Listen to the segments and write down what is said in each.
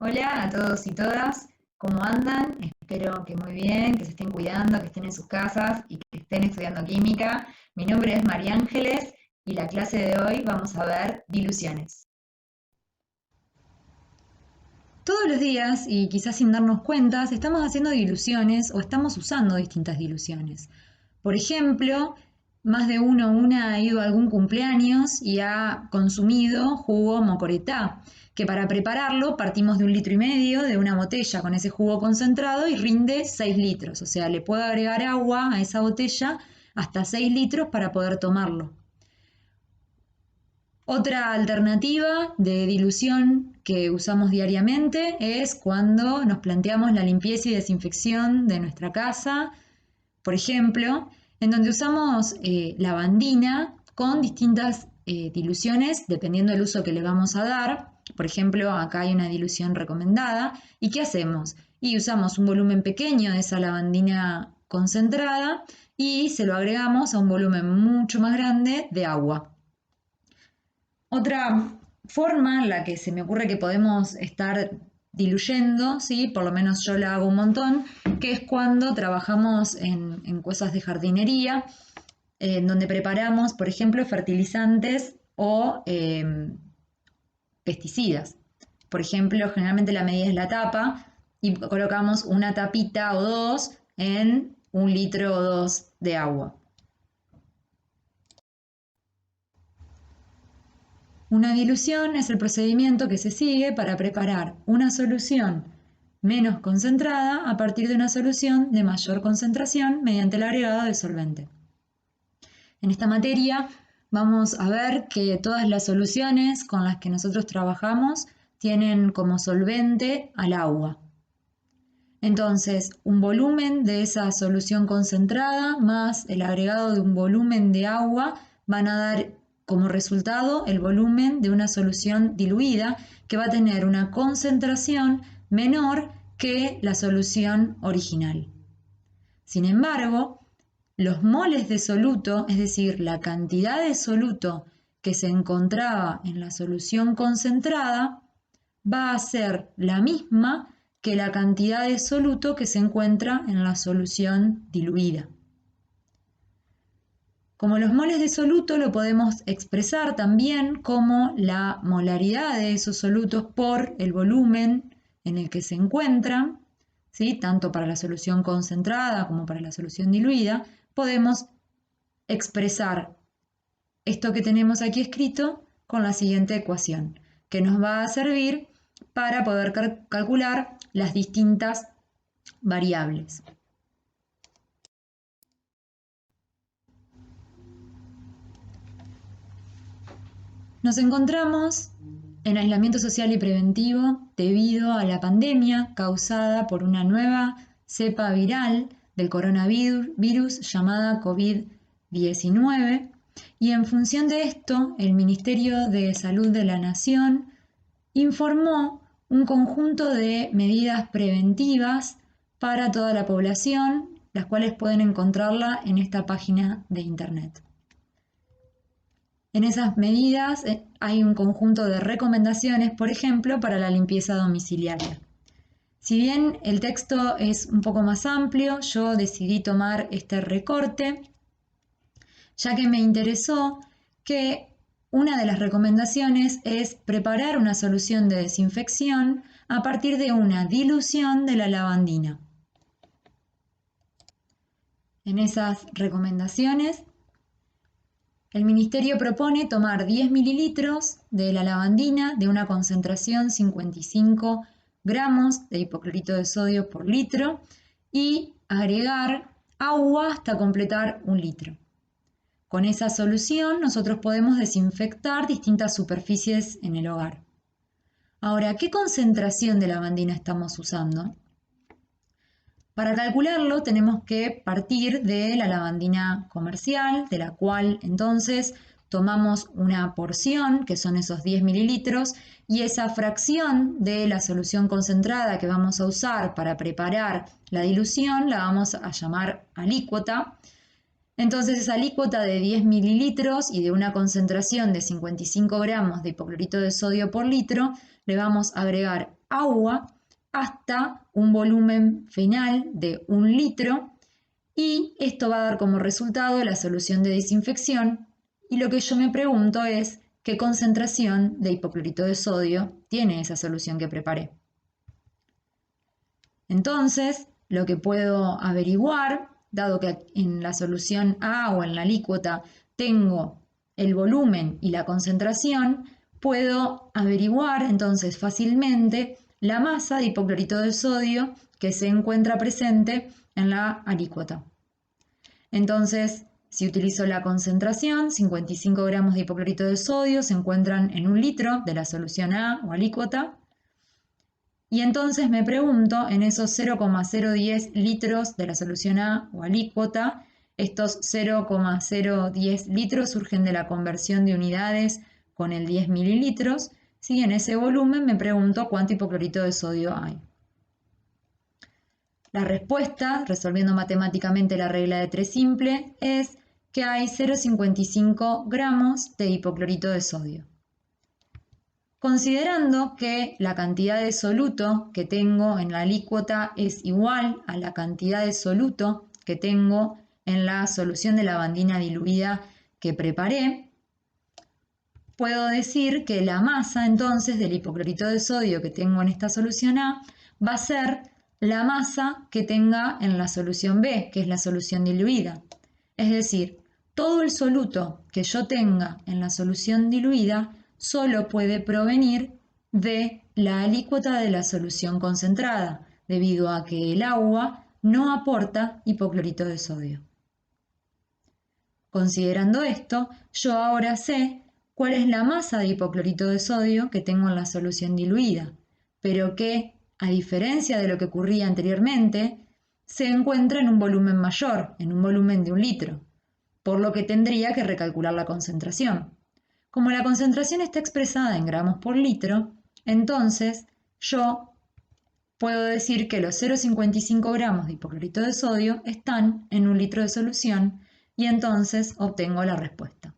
Hola a todos y todas, ¿cómo andan? Espero que muy bien, que se estén cuidando, que estén en sus casas y que estén estudiando química. Mi nombre es María Ángeles y la clase de hoy vamos a ver diluciones. Todos los días, y quizás sin darnos cuenta, estamos haciendo diluciones o estamos usando distintas diluciones. Por ejemplo, más de uno o una ha ido a algún cumpleaños y ha consumido jugo mocoretá, que para prepararlo partimos de 1,5 litros de una botella con ese jugo concentrado y rinde 6 litros. O sea, le puedo agregar agua a esa botella hasta 6 litros para poder tomarlo. Otra alternativa de dilución que usamos diariamente es cuando nos planteamos la limpieza y desinfección de nuestra casa, por ejemplo, en donde usamos lavandina con distintas diluciones dependiendo del uso que le vamos a dar. Por ejemplo, acá hay una dilución recomendada. ¿Y qué hacemos? Y usamos un volumen pequeño de esa lavandina concentrada y se lo agregamos a un volumen mucho más grande de agua. Otra forma en la que se me ocurre que podemos estar diluyendo, ¿sí? Por lo menos yo la hago un montón, que es cuando trabajamos en cosas de jardinería, en donde preparamos, por ejemplo, fertilizantes o pesticidas. Por ejemplo, generalmente la medida es la tapa y colocamos una tapita o dos en 1 litro o 2 de agua. Una dilución es el procedimiento que se sigue para preparar una solución menos concentrada a partir de una solución de mayor concentración mediante el agregado de solvente. En esta materia vamos a ver que todas las soluciones con las que nosotros trabajamos tienen como solvente al agua. Entonces, un volumen de esa solución concentrada más el agregado de un volumen de agua van a dar como resultado el volumen de una solución diluida que va a tener una concentración menor que la solución original. Sin embargo, los moles de soluto, es decir, la cantidad de soluto que se encontraba en la solución concentrada, va a ser la misma que la cantidad de soluto que se encuentra en la solución diluida. Como los moles de soluto lo podemos expresar también como la molaridad de esos solutos por el volumen en el que se encuentran, ¿sí? Tanto para la solución concentrada como para la solución diluida, podemos expresar esto que tenemos aquí escrito con la siguiente ecuación, que nos va a servir para poder calcular las distintas variables. Nos encontramos en aislamiento social y preventivo debido a la pandemia causada por una nueva cepa viral del coronavirus llamada COVID-19 y en función de esto el Ministerio de Salud de la Nación informó un conjunto de medidas preventivas para toda la población, las cuales pueden encontrarla en esta página de internet. En esas medidas hay un conjunto de recomendaciones, por ejemplo, para la limpieza domiciliaria. Si bien el texto es un poco más amplio, yo decidí tomar este recorte, ya que me interesó que una de las recomendaciones es preparar una solución de desinfección a partir de una dilución de la lavandina. En esas recomendaciones el Ministerio propone tomar 10 mililitros de la lavandina de una concentración 55 gramos de hipoclorito de sodio por litro y agregar agua hasta completar 1 litro. Con esa solución nosotros podemos desinfectar distintas superficies en el hogar. Ahora, ¿qué concentración de lavandina estamos usando? Para calcularlo tenemos que partir de la lavandina comercial, de la cual entonces tomamos una porción, que son esos 10 mililitros, y esa fracción de la solución concentrada que vamos a usar para preparar la dilución la vamos a llamar alícuota. Entonces esa alícuota de 10 mililitros y de una concentración de 55 gramos de hipoclorito de sodio por litro, le vamos a agregar agua hasta un volumen final de 1 litro y esto va a dar como resultado la solución de desinfección y lo que yo me pregunto es qué concentración de hipoclorito de sodio tiene esa solución que preparé. Entonces, lo que puedo averiguar, dado que en la solución A o en la alícuota tengo el volumen y la concentración, puedo averiguar entonces fácilmente la masa de hipoclorito de sodio que se encuentra presente en la alícuota. Entonces, si utilizo la concentración, 55 gramos de hipoclorito de sodio se encuentran en 1 litro de la solución A o alícuota. Y entonces me pregunto, en esos 0,010 litros de la solución A o alícuota, estos 0,010 litros surgen de la conversión de unidades con el 10 mililitros. Si en ese volumen me pregunto cuánto hipoclorito de sodio hay. La respuesta, resolviendo matemáticamente la regla de 3 simple, es que hay 0,55 gramos de hipoclorito de sodio. Considerando que la cantidad de soluto que tengo en la alícuota es igual a la cantidad de soluto que tengo en la solución de lavandina diluida que preparé, puedo decir que la masa entonces del hipoclorito de sodio que tengo en esta solución A va a ser la masa que tenga en la solución B, que es la solución diluida. Es decir, todo el soluto que yo tenga en la solución diluida solo puede provenir de la alícuota de la solución concentrada, debido a que el agua no aporta hipoclorito de sodio. Considerando esto, yo ahora sé cuál es la masa de hipoclorito de sodio que tengo en la solución diluida, pero que, a diferencia de lo que ocurría anteriormente, se encuentra en un volumen mayor, en un volumen de 1 litro, por lo que tendría que recalcular la concentración. Como la concentración está expresada en gramos por litro, entonces yo puedo decir que los 0,55 gramos de hipoclorito de sodio están en 1 litro de solución y entonces obtengo la respuesta.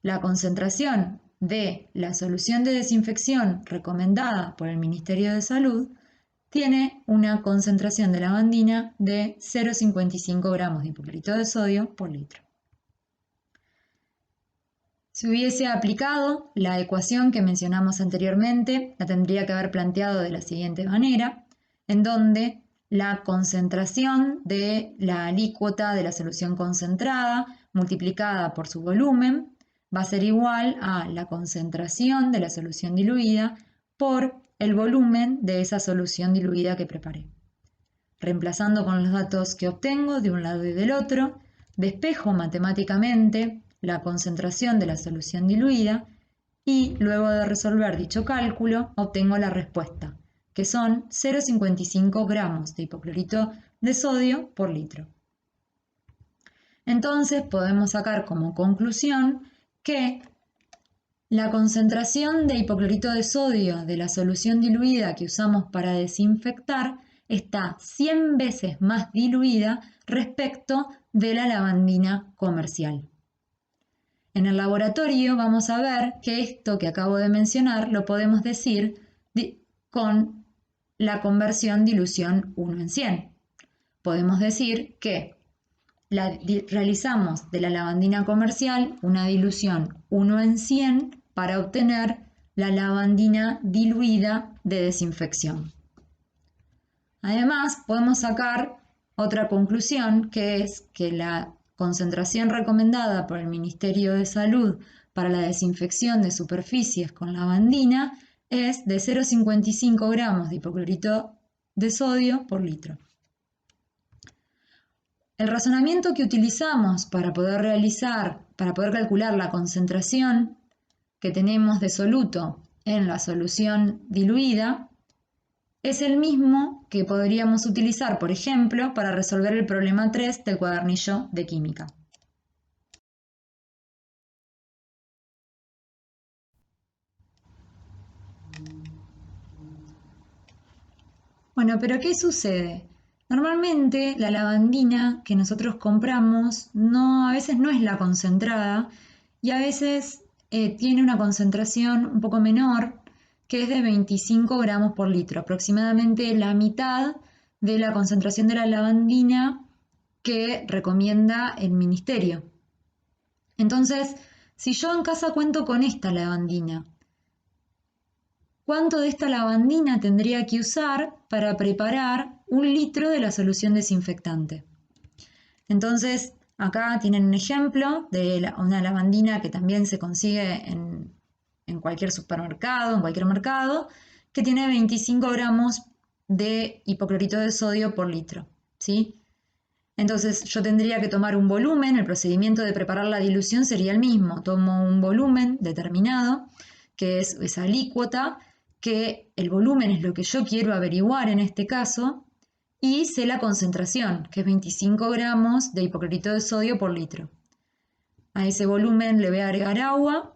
La concentración de la solución de desinfección recomendada por el Ministerio de Salud tiene una concentración de lavandina de 0,55 gramos de hipoclorito de sodio por litro. Si hubiese aplicado la ecuación que mencionamos anteriormente, la tendría que haber planteado de la siguiente manera, en donde la concentración de la alícuota de la solución concentrada multiplicada por su volumen va a ser igual a la concentración de la solución diluida por el volumen de esa solución diluida que preparé. Reemplazando con los datos que obtengo de un lado y del otro, despejo matemáticamente la concentración de la solución diluida y luego de resolver dicho cálculo obtengo la respuesta, que son 0,55 gramos de hipoclorito de sodio por litro. Entonces podemos sacar como conclusión que la concentración de hipoclorito de sodio de la solución diluida que usamos para desinfectar está 100 veces más diluida respecto de la lavandina comercial. En el laboratorio vamos a ver que esto que acabo de mencionar lo podemos decir con la conversión dilución 1 en 100. Podemos decir que realizamos de la lavandina comercial una dilución 1 en 100 para obtener la lavandina diluida de desinfección. Además, podemos sacar otra conclusión, que es que la concentración recomendada por el Ministerio de Salud para la desinfección de superficies con lavandina es de 0,55 gramos de hipoclorito de sodio por litro. El razonamiento que utilizamos para poder calcular la concentración que tenemos de soluto en la solución diluida es el mismo que podríamos utilizar, por ejemplo, para resolver el problema 3 del cuadernillo de química. Bueno, pero ¿qué sucede? Normalmente la lavandina que nosotros compramos a veces no es la concentrada y a veces tiene una concentración un poco menor que es de 25 gramos por litro, aproximadamente la mitad de la concentración de la lavandina que recomienda el ministerio. Entonces, si yo en casa cuento con esta lavandina, ¿cuánto de esta lavandina tendría que usar para preparar 1 litro de la solución desinfectante? Entonces, acá tienen un ejemplo de una lavandina que también se consigue en cualquier supermercado, en cualquier mercado, que tiene 25 gramos de hipoclorito de sodio por litro, ¿sí? Entonces yo tendría que tomar un volumen, el procedimiento de preparar la dilución sería el mismo. Tomo un volumen determinado, que es esa alícuota, que el volumen es lo que yo quiero averiguar en este caso, y sé la concentración, que es 25 gramos de hipoclorito de sodio por litro. A ese volumen le voy a agregar agua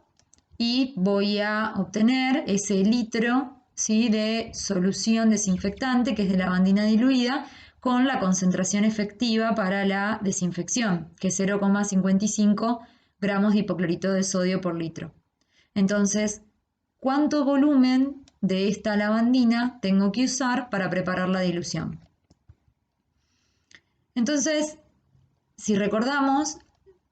y voy a obtener ese litro, ¿sí?, de solución desinfectante, que es de lavandina diluida, con la concentración efectiva para la desinfección, que es 0,55 gramos de hipoclorito de sodio por litro. Entonces, ¿cuánto volumen de esta lavandina tengo que usar para preparar la dilución? Entonces, si recordamos,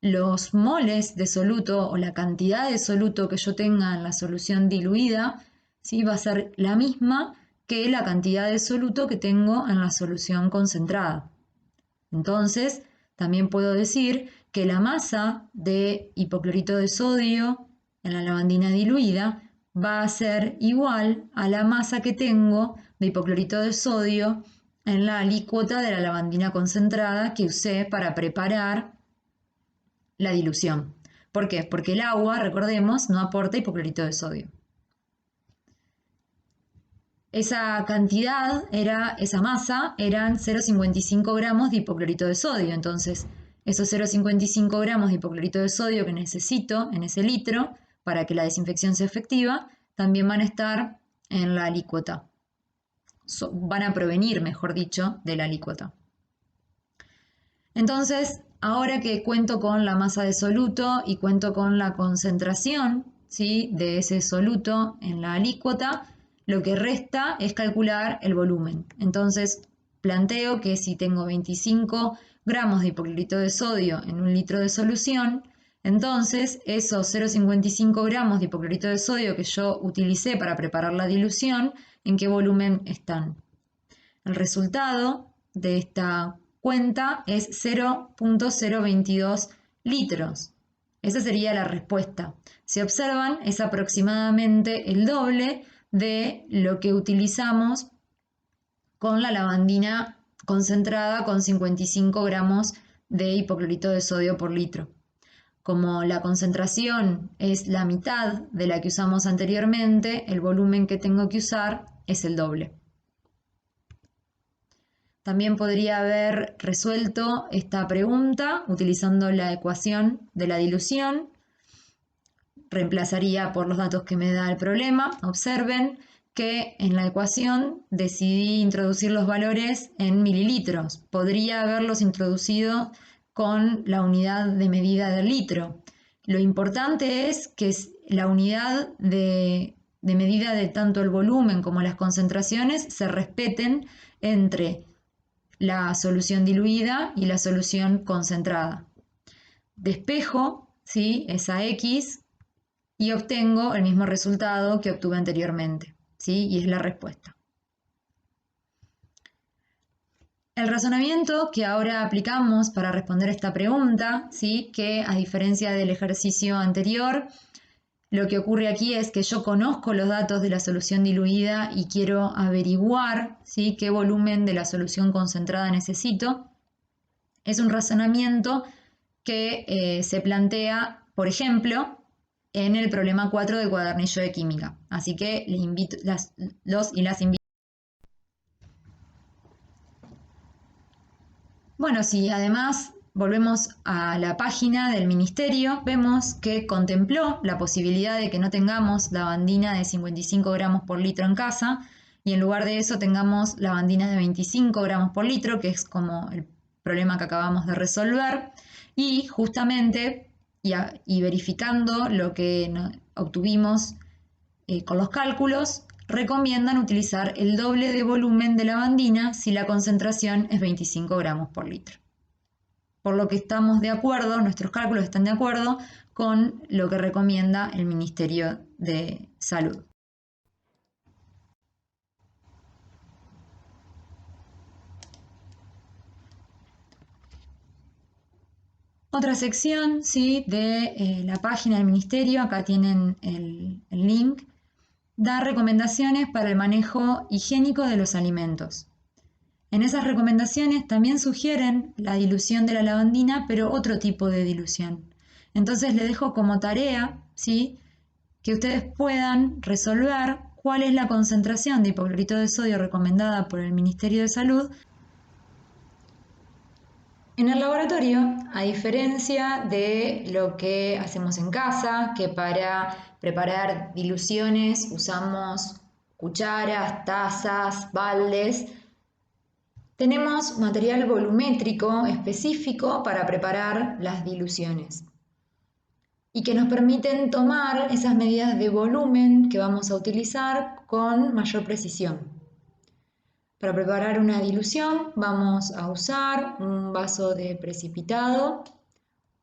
los moles de soluto o la cantidad de soluto que yo tenga en la solución diluida, ¿sí?, va a ser la misma que la cantidad de soluto que tengo en la solución concentrada. Entonces, también puedo decir que la masa de hipoclorito de sodio en la lavandina diluida va a ser igual a la masa que tengo de hipoclorito de sodio en la alícuota de la lavandina concentrada que usé para preparar la dilución. ¿Por qué? Porque el agua, recordemos, no aporta hipoclorito de sodio. Esa cantidad, esa masa, eran 0,55 gramos de hipoclorito de sodio. Entonces, esos 0,55 gramos de hipoclorito de sodio que necesito en ese litro para que la desinfección sea efectiva, también van a estar en la alícuota. Van a provenir, mejor dicho, de la alícuota. Entonces, ahora que cuento con la masa de soluto y cuento con la concentración, ¿sí?, de ese soluto en la alícuota, lo que resta es calcular el volumen. Entonces, planteo que si tengo 25 gramos de hipoclorito de sodio en 1 litro de solución, entonces esos 0,55 gramos de hipoclorito de sodio que yo utilicé para preparar la dilución, ¿en qué volumen están? El resultado de esta cuenta es 0,022 litros. Esa sería la respuesta. Si observan, es aproximadamente el doble de lo que utilizamos con la lavandina concentrada con 55 gramos de hipoclorito de sodio por litro. Como la concentración es la mitad de la que usamos anteriormente, el volumen que tengo que usar es el doble. También podría haber resuelto esta pregunta utilizando la ecuación de la dilución. Reemplazaría por los datos que me da el problema. Observen que en la ecuación decidí introducir los valores en mililitros. Podría haberlos introducido con la unidad de medida del litro. Lo importante es que la unidad de medida de tanto el volumen como las concentraciones se respeten entre la solución diluida y la solución concentrada. Despejo, ¿sí?, esa X y obtengo el mismo resultado que obtuve anteriormente, ¿sí?, y es la respuesta. El razonamiento que ahora aplicamos para responder esta pregunta, ¿sí?, que a diferencia del ejercicio anterior, lo que ocurre aquí es que yo conozco los datos de la solución diluida y quiero averiguar, ¿sí?, qué volumen de la solución concentrada necesito. Es un razonamiento que se plantea, por ejemplo, en el problema 4 del cuadernillo de química. Así que les invito, los y las invito. Bueno, si además volvemos a la página del ministerio, vemos que contempló la posibilidad de que no tengamos lavandina de 55 gramos por litro en casa y en lugar de eso tengamos lavandina de 25 gramos por litro, que es como el problema que acabamos de resolver, y justamente y verificando lo que obtuvimos con los cálculos, recomiendan utilizar el doble de volumen de lavandina si la concentración es 25 gramos por litro. Por lo que estamos de acuerdo, nuestros cálculos están de acuerdo con lo que recomienda el Ministerio de Salud. Otra sección, ¿sí?, de la página del Ministerio, acá tienen el link, da recomendaciones para el manejo higiénico de los alimentos. En esas recomendaciones también sugieren la dilución de la lavandina, pero otro tipo de dilución. Entonces les dejo como tarea, ¿sí?, que ustedes puedan resolver cuál es la concentración de hipoclorito de sodio recomendada por el Ministerio de Salud en el laboratorio, a diferencia de lo que hacemos en casa, que para preparar diluciones usamos cucharas, tazas, baldes, tenemos material volumétrico específico para preparar las diluciones y que nos permiten tomar esas medidas de volumen que vamos a utilizar con mayor precisión. Para preparar una dilución vamos a usar un vaso de precipitado,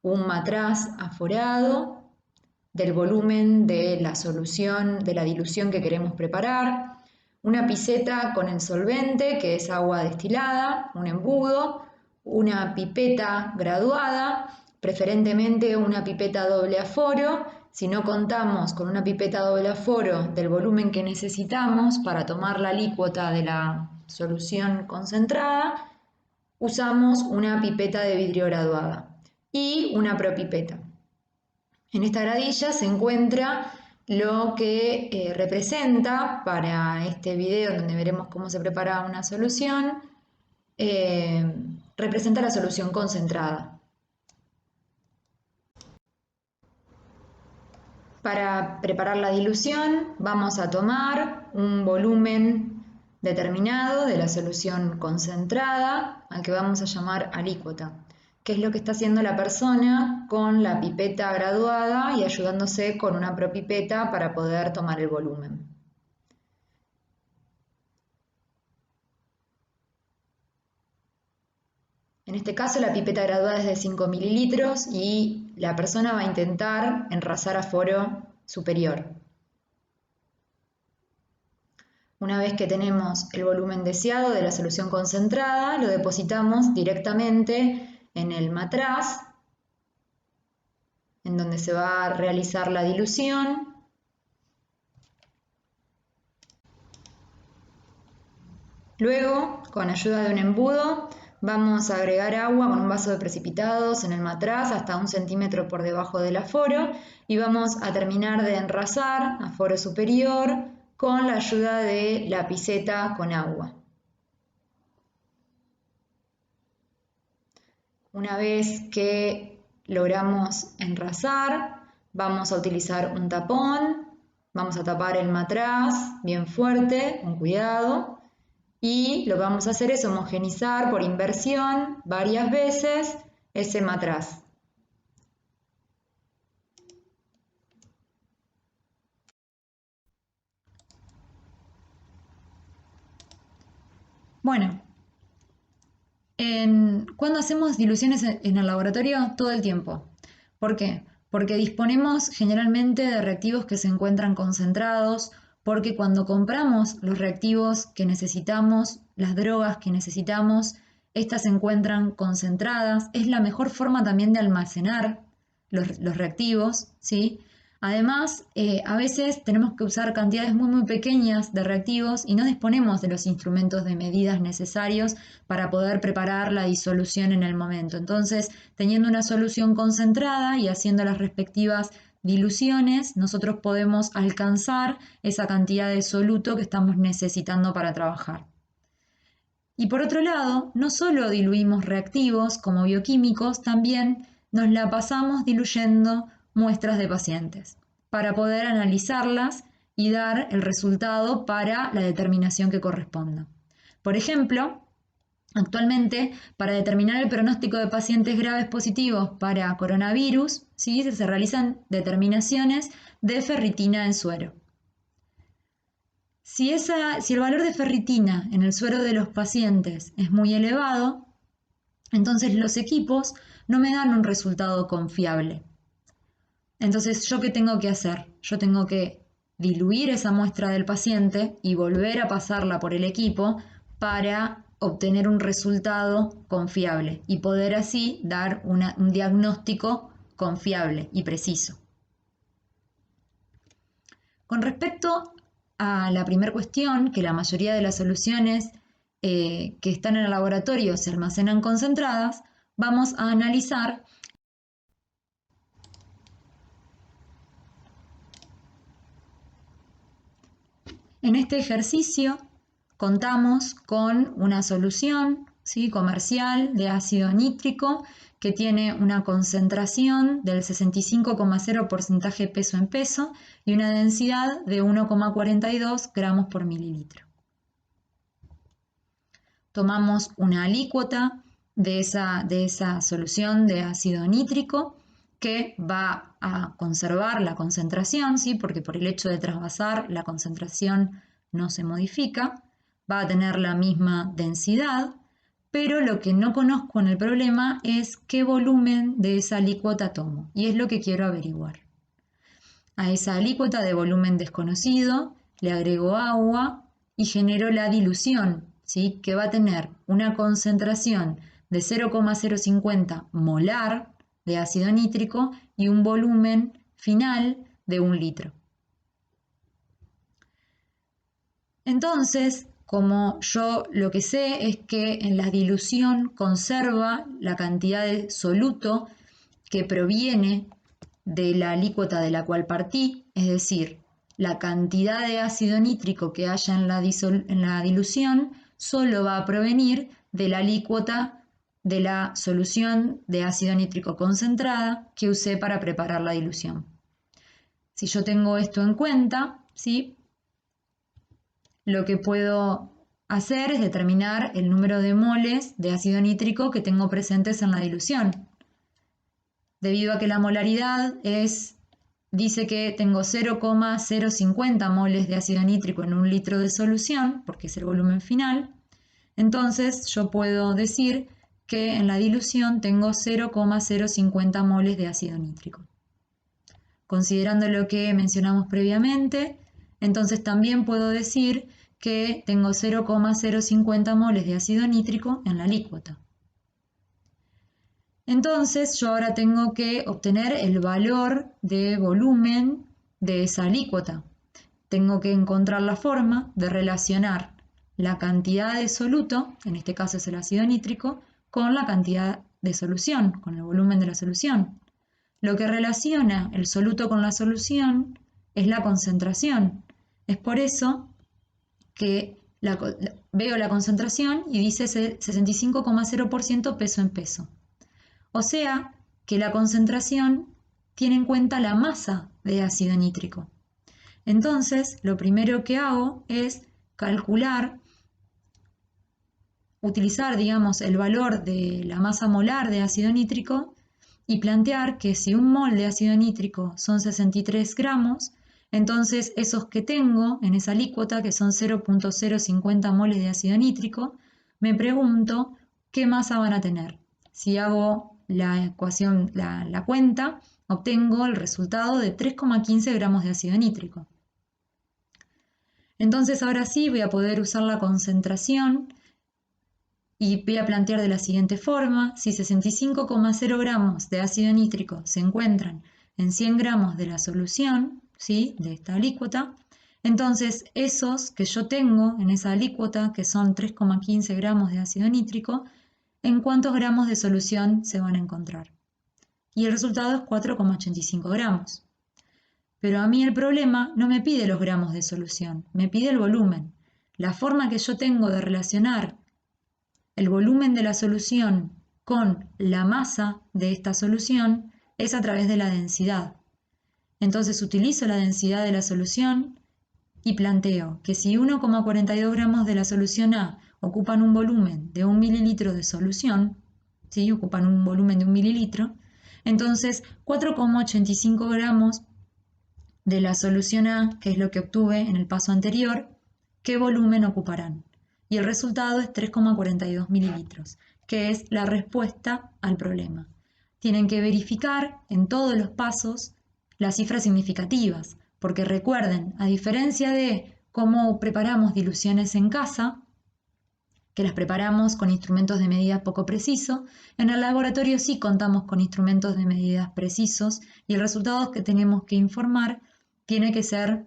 un matraz aforado del volumen de la solución de la dilución que queremos preparar, una pipeta con el solvente que es agua destilada, un embudo, una pipeta graduada, preferentemente una pipeta doble aforo. Si no contamos con una pipeta doble aforo del volumen que necesitamos para tomar la alícuota de la solución concentrada, usamos una pipeta de vidrio graduada y una propipeta. En esta gradilla se encuentra lo que representa para este video donde veremos cómo se prepara una solución, representa la solución concentrada. Para preparar la dilución vamos a tomar un volumen determinado de la solución concentrada al que vamos a llamar alícuota, que es lo que está haciendo la persona con la pipeta graduada y ayudándose con una propipeta para poder tomar el volumen. En este caso la pipeta graduada es de 5 mililitros y la persona va a intentar enrasar a foro superior. Una vez que tenemos el volumen deseado de la solución concentrada, lo depositamos directamente en el matraz, en donde se va a realizar la dilución. Luego, con ayuda de un embudo, vamos a agregar agua con un vaso de precipitados en el matraz hasta 1 centímetro por debajo del aforo y vamos a terminar de enrasar aforo superior con la ayuda de la piseta con agua. Una vez que logramos enrasar, vamos a utilizar un tapón, vamos a tapar el matraz bien fuerte, con cuidado, y lo que vamos a hacer es homogenizar por inversión varias veces ese matraz. Bueno, cuando hacemos diluciones en el laboratorio, todo el tiempo. ¿Por qué? Porque disponemos generalmente de reactivos que se encuentran concentrados, porque cuando compramos los reactivos que necesitamos, las drogas que necesitamos, estas se encuentran concentradas. Es la mejor forma también de almacenar los reactivos, ¿sí? Además, a veces tenemos que usar cantidades muy pequeñas de reactivos y no disponemos de los instrumentos de medidas necesarios para poder preparar la disolución en el momento. Entonces, teniendo una solución concentrada y haciendo las respectivas diluciones, nosotros podemos alcanzar esa cantidad de soluto que estamos necesitando para trabajar. Y por otro lado, no solo diluimos reactivos como bioquímicos, también nos la pasamos diluyendo muestras de pacientes para poder analizarlas y dar el resultado para la determinación que corresponda. Por ejemplo, actualmente, para determinar el pronóstico de pacientes graves positivos para coronavirus, ¿sí?, se realizan determinaciones de ferritina en suero. Si el valor de ferritina en el suero de los pacientes es muy elevado, entonces los equipos no me dan un resultado confiable. Entonces, ¿yo qué tengo que hacer? Yo tengo que diluir esa muestra del paciente y volver a pasarla por el equipo para obtener un resultado confiable y poder así dar un diagnóstico confiable y preciso. Con respecto a la primera cuestión, que la mayoría de las soluciones que están en el laboratorio se almacenan concentradas, vamos a analizar en este ejercicio. Contamos con una solución, ¿sí?, comercial de ácido nítrico que tiene una concentración del 65,0% peso en peso y una densidad de 1,42 gramos por mililitro. Tomamos una alícuota de esa solución de ácido nítrico que va a conservar la concentración, ¿sí?, porque por el hecho de trasvasar la concentración no se modifica, va a tener la misma densidad, pero lo que no conozco en el problema es qué volumen de esa alícuota tomo, y es lo que quiero averiguar. A esa alícuota de volumen desconocido le agrego agua y genero la dilución, ¿sí?, que va a tener una concentración de 0,050 molar de ácido nítrico y un volumen final de 1 litro. Entonces, como yo lo que sé es que en la dilución conserva la cantidad de soluto que proviene de la alícuota de la cual partí, es decir, la cantidad de ácido nítrico que haya en la dilución solo va a provenir de la alícuota de la solución de ácido nítrico concentrada que usé para preparar la dilución. Si yo tengo esto en cuenta, ¿sí?, lo que puedo hacer es determinar el número de moles de ácido nítrico que tengo presentes en la dilución. Debido a que la molaridad dice que tengo 0,050 moles de ácido nítrico en 1 litro de solución, porque es el volumen final, entonces yo puedo decir que en la dilución tengo 0,050 moles de ácido nítrico. Considerando lo que mencionamos previamente, entonces también puedo decir que tengo 0,050 moles de ácido nítrico en la alícuota. Entonces yo ahora tengo que obtener el valor de volumen de esa alícuota. Tengo que encontrar la forma de relacionar la cantidad de soluto, en este caso es el ácido nítrico, con la cantidad de solución, con el volumen de la solución. Lo que relaciona el soluto con la solución es la concentración. Es por eso que veo la concentración y dice 65,0% peso en peso. O sea que la concentración tiene en cuenta la masa de ácido nítrico. Entonces, lo primero que hago es calcular, utilizar, digamos, el valor de la masa molar de ácido nítrico y plantear que si un mol de ácido nítrico son 63 gramos, entonces esos que tengo en esa alícuota, que son 0,050 moles de ácido nítrico, me pregunto qué masa van a tener. Si hago la ecuación, la cuenta, obtengo el resultado de 3,15 gramos de ácido nítrico. Entonces ahora sí voy a poder usar la concentración y voy a plantear de la siguiente forma: si 65,0 gramos de ácido nítrico se encuentran en 100 gramos de la solución, ¿sí?, de esta alícuota, entonces esos que yo tengo en esa alícuota, que son 3,15 gramos de ácido nítrico, ¿en cuántos gramos de solución se van a encontrar? Y el resultado es 4,85 gramos. Pero a mí el problema no me pide los gramos de solución, me pide el volumen. La forma que yo tengo de relacionar el volumen de la solución con la masa de esta solución es a través de la densidad. Entonces utilizo la densidad de la solución y planteo que si 1,42 gramos de la solución A ocupan un volumen de 1 mililitro de solución, ¿sí?, ocupan un volumen de 1 mililitro, entonces 4,85 gramos de la solución A, que es lo que obtuve en el paso anterior, qué volumen ocuparán. Y el resultado es 3,42 mililitros, que es la respuesta al problema. Tienen que verificar en todos los pasos las cifras significativas, porque recuerden, a diferencia de cómo preparamos diluciones en casa, que las preparamos con instrumentos de medida poco precisos, en el laboratorio sí contamos con instrumentos de medidas precisos y el resultado que tenemos que informar tiene que ser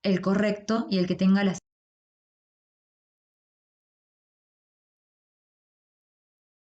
el correcto y el que tenga las